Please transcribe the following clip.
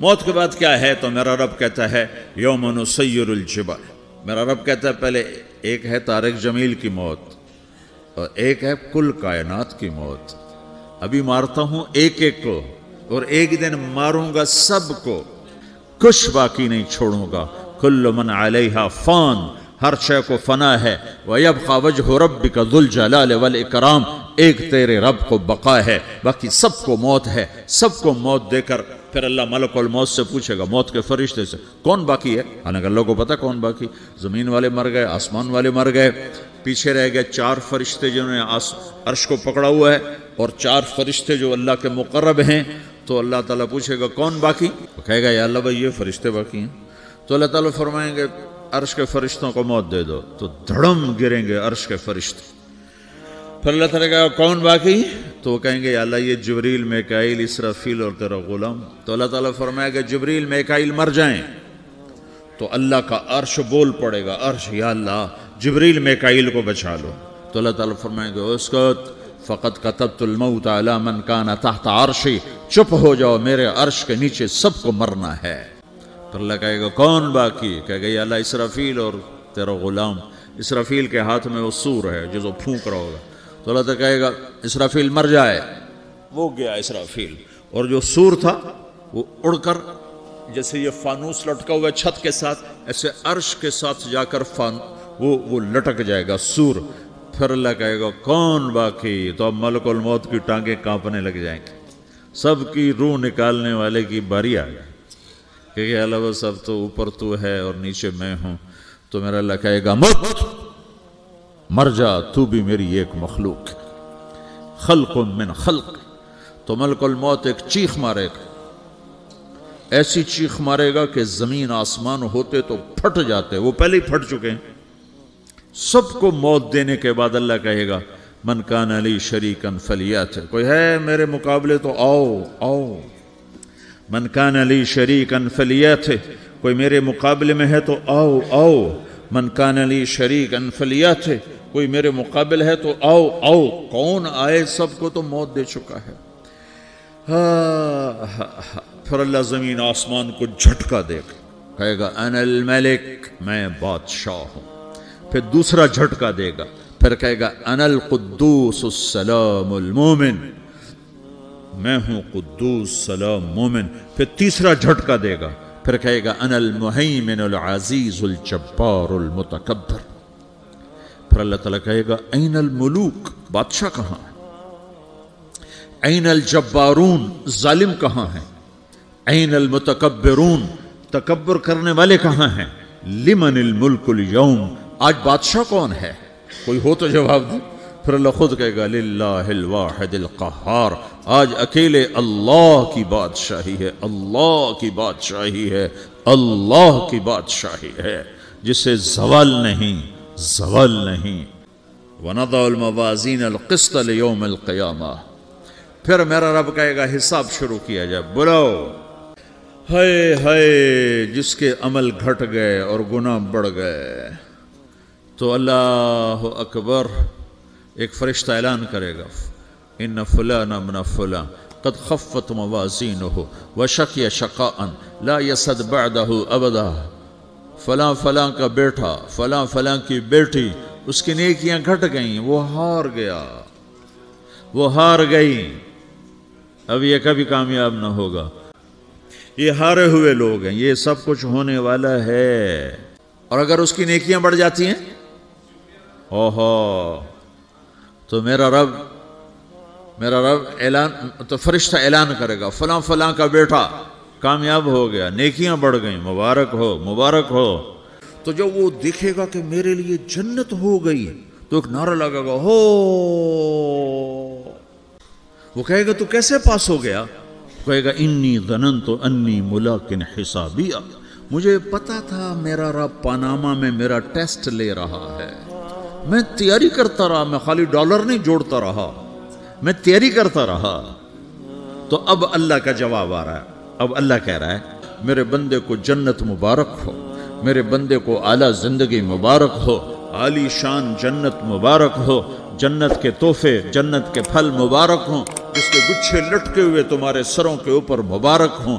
موت کے بعد کیا ہے؟ تو میرا رب کہتا ہے یوم نسیر الجبال. میرا رب کہتا ہے پہلے ایک ہے طارق جمیل کی موت اور ایک ہے کل کائنات کی موت. ابھی مارتا ہوں ایک ایک کو اور ایک دن ماروں گا سب کو، کچھ باقی نہیں چھوڑوں گا. کل من علیہا فان، ہر شے کو فنا ہے. وَيَبْقَى وَجْهُ رَبِّكَ ذُو الْجَلَالِ وَالْإِكْرَامِ، ایک تیرے رب کو بقا ہے، باقی سب کو موت ہے. سب کو موت دے کر پھر اللہ ملک الموت سے پوچھے گا، موت کے فرشتے سے، کون باقی ہے؟ حالانکہ اللہ کو پتا کون باقی. زمین والے مر گئے، آسمان والے مر گئے، پیچھے رہ گئے 4 فرشتے جنہوں نے عرش کو پکڑا ہوا ہے اور 4 فرشتے جو اللہ کے مقرب ہیں. تو اللہ تعالیٰ پوچھے گا کون باقی؟ وہ کہے گا یا اللہ بھائی یہ فرشتے باقی ہیں. تو اللہ تعالیٰ فرمائیں گے عرش کے فرشتوں کو موت دے دو. تو دھڑم گریں گے عرش کے فرشتے. پھر اللہ تعالیٰ کہا کون باقی؟ تو وہ کہیں گے یا اللہ یہ جبریل، میکائیل، اسرافیل اور تیرا غلام. تو اللہ تعالیٰ فرمائے گا جبریل، میکائیل مر جائیں. تو اللہ کا عرش بول پڑے گا، عرش یا اللہ جبریل میکائیل کو بچا لو. تو اللہ تعالیٰ فرمائیں گے اسکت فقط کتبت الموت علی من کان تحت عرشی، چپ ہو جاؤ، میرے عرش کے نیچے سب کو مرنا ہے. پھر اللہ کہے گا کون باقی؟ کہے گا یا اللہ اسرافیل اور تیرا غلام. اسرافیل کے ہاتھ میں وہ سور ہے جو پھونک رہا ہوگا. تو اللہ تعالیٰ کہے گا اسرافیل مر جائے. وہ گیا اسرافیل، اور جو سور تھا وہ اڑ کر جیسے یہ فانوس لٹکا ہوا ہے چھت کے ساتھ، ایسے عرش کے ساتھ جا کر وہ لٹک جائے گا سور. پھر اللہ کہے گا کون باقی؟ تو اب ملک الموت کی ٹانگیں کانپنے لگ جائیں گی. سب کی روح نکالنے والے کی باری آ گئی کہ اللہ وہ سب تو اوپر تو ہے اور نیچے میں ہوں. تو میرا اللہ کہے گا مت، مر جا، تو بھی میری ایک مخلوق، خلق من خلق. تو ملک الموت ایک چیخ مارے گا، ایسی چیخ مارے گا کہ زمین آسمان ہوتے تو پھٹ جاتے، وہ پہلے ہی پھٹ چکے ہیں. سب کو موت دینے کے بعد اللہ کہے گا من کان لی شریکا فلیات، کوئی ہے میرے مقابلے تو آؤ آؤ. من کان لی شریکا فلیات، کوئی میرے مقابلے میں ہے تو آؤ آؤ. من کان لی شریکا فلیات، کوئی میرے مقابل ہے تو آؤ آؤ. کون آئے؟ سب کو تو موت دے چکا ہے. پھر اللہ زمین آسمان کو جھٹکا دے گا، کہے گا انا الملک، میں بادشاہ ہوں. پھر دوسرا جھٹکا دے گا، پھر کہے گا انا القدوس السلام المومن، میں ہوں قدوس سلام مومن. پھر تیسرا جھٹکا دے گا، پھر کہے گا انا المہیمن العزیز الجبار المتکبر. پھر اللہ تعالیٰ کہے گا این الملوک، بادشاہ کہاں ہے؟ این الجبارون، ظالم کہاں ہیں؟ این المتکبرون، تکبر کرنے والے کہاں ہیں؟ لمن الملک اليوم، آج بادشاہ کون ہے؟ کوئی ہو تو جواب دے. پھر اللہ خود کہے گا للہ الواحد القہار، آج اکیلے اللہ کی بادشاہی ہے، اللہ کی بادشاہی ہے، اللہ کی بادشاہی ہے جسے زوال نہیں، زوال نہیں. وَنَضَعُ الْمَوَازِينَ الْقِسْطَ لِيَوْمِ الْقِيَامَةِ. پھر میرا رب کہے گا حساب شروع کیا جائے. بلاؤ ہائے ہائے جس کے عمل گھٹ گئے اور گناہ بڑھ گئے. تو اللہ اکبر، ایک فرشتہ اعلان کرے گا ان فلان من فلان قد خفت موازینہ وشقی شقاء لا یسد بعدہ ابدا. فلاں فلاں کا بیٹا، فلاں فلاں کی بیٹی، اس کی نیکیاں گھٹ گئیں، وہ ہار گیا، وہ ہار گئی، اب یہ کبھی کامیاب نہ ہوگا. یہ ہارے ہوئے لوگ ہیں، یہ سب کچھ ہونے والا ہے. اور اگر اس کی نیکیاں بڑھ جاتی ہیں اوہو، تو میرا رب اعلان، تو فرشتہ اعلان کرے گا فلاں فلاں کا بیٹا کامیاب ہو گیا، نیکیاں بڑھ گئیں، مبارک ہو مبارک ہو. تو جب وہ دیکھے گا کہ میرے لیے جنت ہو گئی تو ایک نعرہ لگے گا ہو. وہ کہے گا تو کیسے پاس ہو گیا؟ کہے گا انی ظننت انی ملاق حسابیہ، مجھے پتا تھا میرا رب پاناما میں میرا ٹیسٹ لے رہا ہے. میں تیاری کرتا رہا، میں خالی ڈالر نہیں جوڑتا رہا، میں تیاری کرتا رہا. تو اب اللہ کا جواب آ رہا ہے. اب اللہ کہہ رہا ہے میرے بندے کو جنت مبارک ہو، میرے بندے کو اعلیٰ زندگی مبارک ہو، عالی شان جنت مبارک ہو، جنت کے تحفے، جنت کے پھل مبارک ہوں، جس کے گچھے لٹکے ہوئے تمہارے سروں کے اوپر مبارک ہوں.